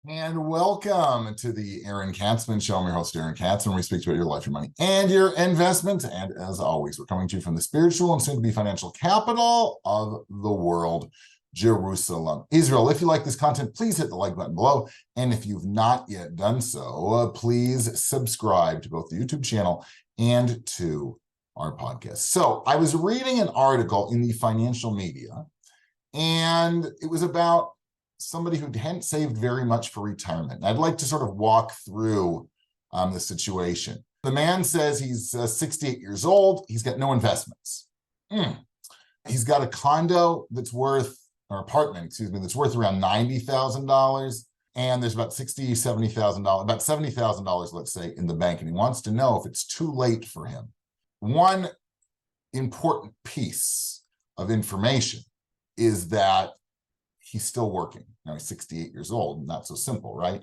And welcome to the Aaron Katzman Show. I'm your host, Aaron Katzman. We speak about your life, your money, and your investments. And as always, we're coming to you from the spiritual and soon-to-be financial capital of the world, Jerusalem, Israel. If you like this content, please hit the like button below. And if you've not yet done so, please subscribe to both the YouTube channel and to our podcast. So I was reading an article in the financial media, and it was about somebody who hadn't saved very much for retirement. I'd like to sort of walk through the situation. The man says he's 68 years old. He's got no investments. He's got a condo that's worth, or apartment, excuse me, that's worth around $90,000. And there's about $70,000, about $70,000, let's say, in the bank. And he wants to know if it's too late for him. One important piece of information is that he's still working. Now he's 68 years old, not so simple, right?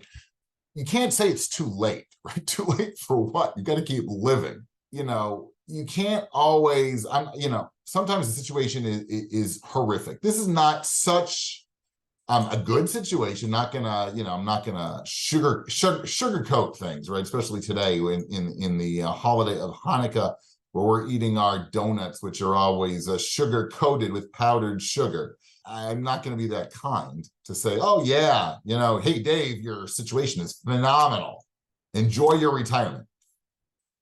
You can't say it's too late, right? Too late for what? You got to keep living. You can't always, sometimes the situation is horrific. This is not such a good situation. I'm not gonna sugarcoat things, right? Especially today in the holiday of Hanukkah, where we're eating our donuts, which are always sugar coated with powdered sugar. I'm not going to be that kind to say, oh yeah, hey Dave, your situation is phenomenal. Enjoy your retirement.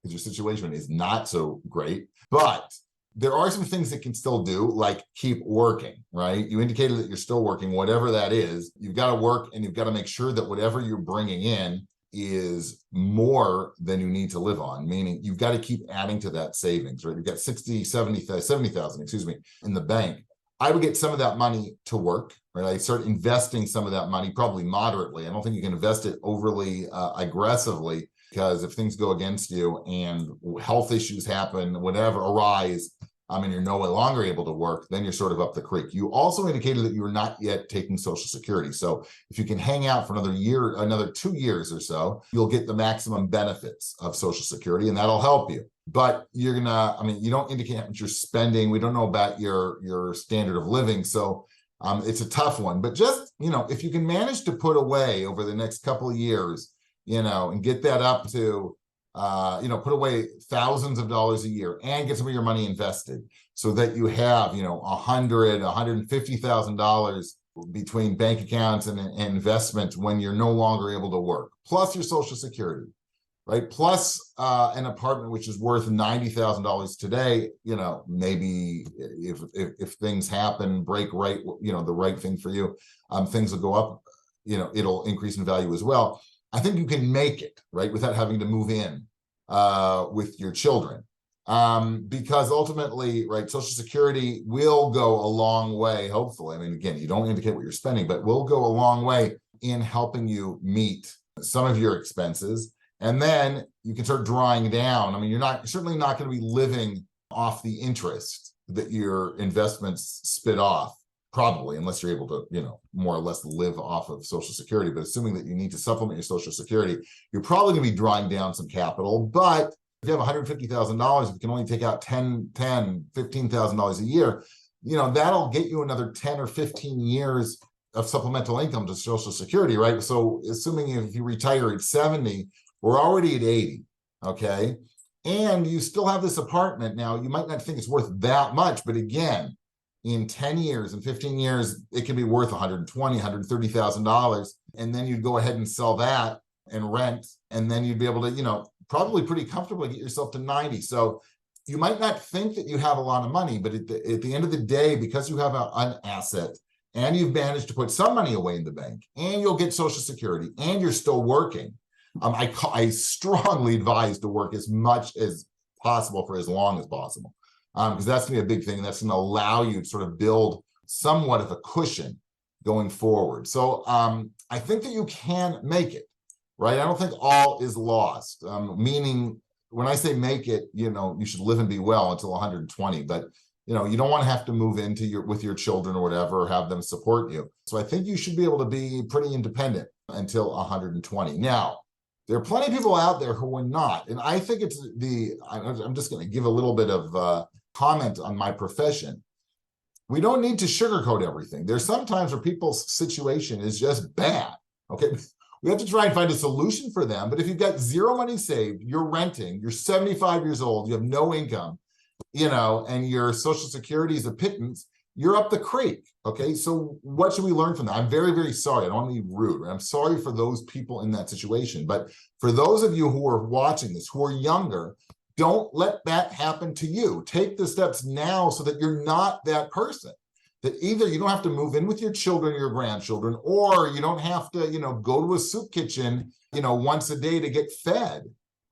Because your situation is not so great. But there are some things that can still do, like keep working, right? You indicated that you're still working, whatever that is. You've got to work, and you've got to make sure that whatever you're bringing in is more than you need to live on, meaning you've got to keep adding to that savings, right? You've got 70,000, excuse me, in the bank. I would get some of that money to work, right? I start investing some of that money, probably moderately. I don't think you can invest it overly aggressively, because if things go against you and health issues happen, whatever arise, and you're no longer able to work, then you're sort of up the creek. You also indicated that you were not yet taking Social Security. So if you can hang out for another year, another 2 years or so, you'll get the maximum benefits of Social Security, and that'll help you. But you're gonna, you don't indicate how much you're spending. We don't know about your standard of living. So it's a tough one. But just, if you can manage to put away over the next couple of years, and get that up to, put away thousands of dollars a year and get some of your money invested so that you have, $150,000 between bank accounts and investments when you're no longer able to work, plus your Social Security, right? Plus an apartment, which is worth $90,000 today, maybe if things happen, break right, the right thing for you, things will go up, it'll increase in value as well. I think you can make it, right, without having to move in with your children. Because ultimately, right, Social Security will go a long way, hopefully. Again, you don't indicate what you're spending, but will go a long way in helping you meet some of your expenses. And then you can start drawing down. You're certainly not going to be living off the interest that your investments spit off. Probably, unless you're able to, more or less live off of Social Security. But assuming that you need to supplement your Social Security, you're probably going to be drawing down some capital. But if you have $150,000, if you can only take out $15,000 a year, that'll get you another 10 or 15 years of supplemental income to Social Security, right? So assuming if you retire at 70, we're already at 80, okay? And you still have this apartment. Now, you might not think it's worth that much, but again, in 10 years and 15 years, it can be worth $120,000, $130,000. And then you'd go ahead and sell that and rent. And then you'd be able to, probably pretty comfortably get yourself to 90. So you might not think that you have a lot of money, but at the end of the day, because you have an asset and you've managed to put some money away in the bank and you'll get Social Security and you're still working, I strongly advise to work as much as possible for as long as possible. Because that's going to be a big thing. That's going to allow you to sort of build somewhat of a cushion going forward. So I think that you can make it, right? I don't think all is lost, meaning when I say make it, you should live and be well until 120, but you don't want to have to move with your children or whatever, or have them support you. So I think you should be able to be pretty independent until 120. Now, there are plenty of people out there who are not. And I think I'm just going to give a little bit of comment on my profession. We don't need to sugarcoat everything. There's sometimes where people's situation is just bad, okay? We have to try and find a solution for them. But if you've got zero money saved, you're renting, you're 75 years old, you have no income, and your Social Security is a pittance, you're up the creek. Okay, so what should we learn from that? I'm very, very sorry. I don't want to be rude. Right? I'm sorry for those people in that situation. But for those of you who are watching this, who are younger, don't let that happen to you. Take the steps now so that you're not that person. That either you don't have to move in with your children or your grandchildren, or you don't have to, go to a soup kitchen, once a day to get fed.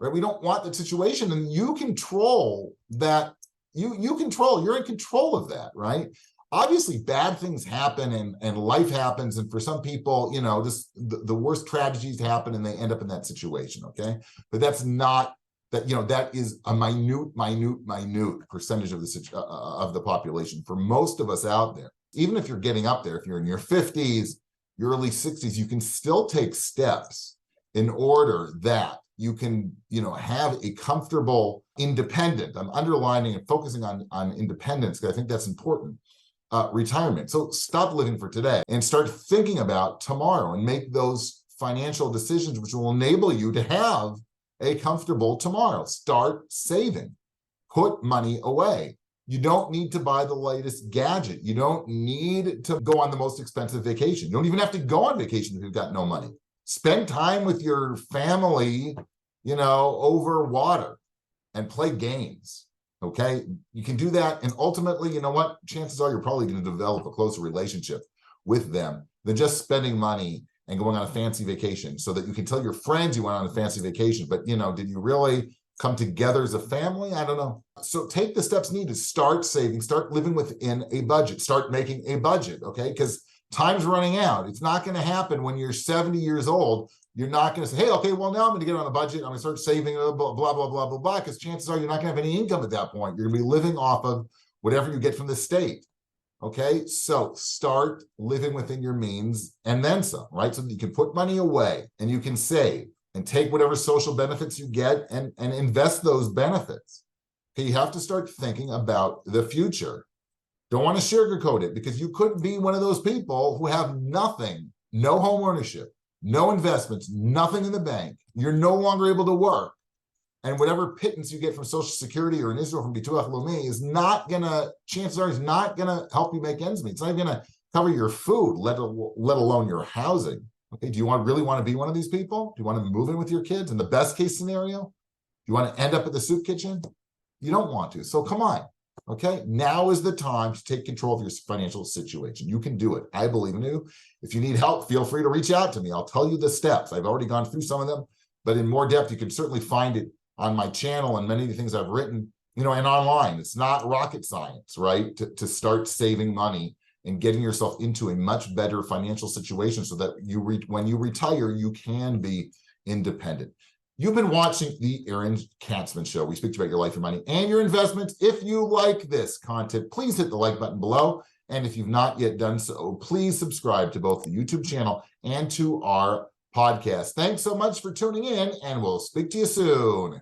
Right? We don't want that situation, and you control that. You're in control of that, right? Obviously, bad things happen and life happens. And for some people, the worst tragedies happen and they end up in that situation, okay? But that's not, that is a minute percentage of the population. For most of us out there, even if you're getting up there, if you're in your 50s, your early 60s, you can still take steps in order that you can, have a comfortable independent. I'm underlining and focusing on independence because I think that's important. Retirement. So stop living for today and start thinking about tomorrow and make those financial decisions which will enable you to have a comfortable tomorrow. Start saving. Put money away. You don't need to buy the latest gadget. You don't need to go on the most expensive vacation. You don't even have to go on vacation if you've got no money. Spend time with your family, over water and play games. Okay, you can do that. And ultimately, chances are you're probably going to develop a closer relationship with them than just spending money and going on a fancy vacation so that you can tell your friends you went on a fancy vacation. But, did you really come together as a family? I don't know. So take the steps needed. Start saving, start living within a budget, start making a budget. Okay, because time's running out. It's not going to happen when you're 70 years old. You're not going to say, hey, okay, well, now I'm going to get on a budget. I'm going to start saving, blah, blah, blah, blah, blah, blah, because chances are you're not going to have any income at that point. You're going to be living off of whatever you get from the state. Okay, so start living within your means and then some, right? So that you can put money away and you can save and take whatever social benefits you get and invest those benefits. Okay, you have to start thinking about the future. Don't want to sugarcoat it, because you could be one of those people who have nothing, no home ownership, no investments, nothing in the bank. You're no longer able to work. And whatever pittance you get from Social Security or in Israel from Bituach Leumi is not going to, chances are, is not going to help you make ends meet. It's not even going to cover your food, let alone your housing. Okay, do you really want to be one of these people? Do you want to move in with your kids? In the best case scenario, do you want to end up at the soup kitchen? You don't want to. So come on. Okay, now is the time to take control of your financial situation. You can do it. I believe in you. If you need help, feel free to reach out to me. I'll tell you the steps. I've already gone through some of them, but in more depth, you can certainly find it on my channel and many of the things I've written, and online. It's not rocket science, right? To start saving money and getting yourself into a much better financial situation so that when you retire, you can be independent. You've been watching the Aaron Katzman Show. We speak about your life, your money, and your investments. If you like this content, please hit the like button below. And if you've not yet done so, please subscribe to both the YouTube channel and to our podcast. Thanks so much for tuning in, and we'll speak to you soon.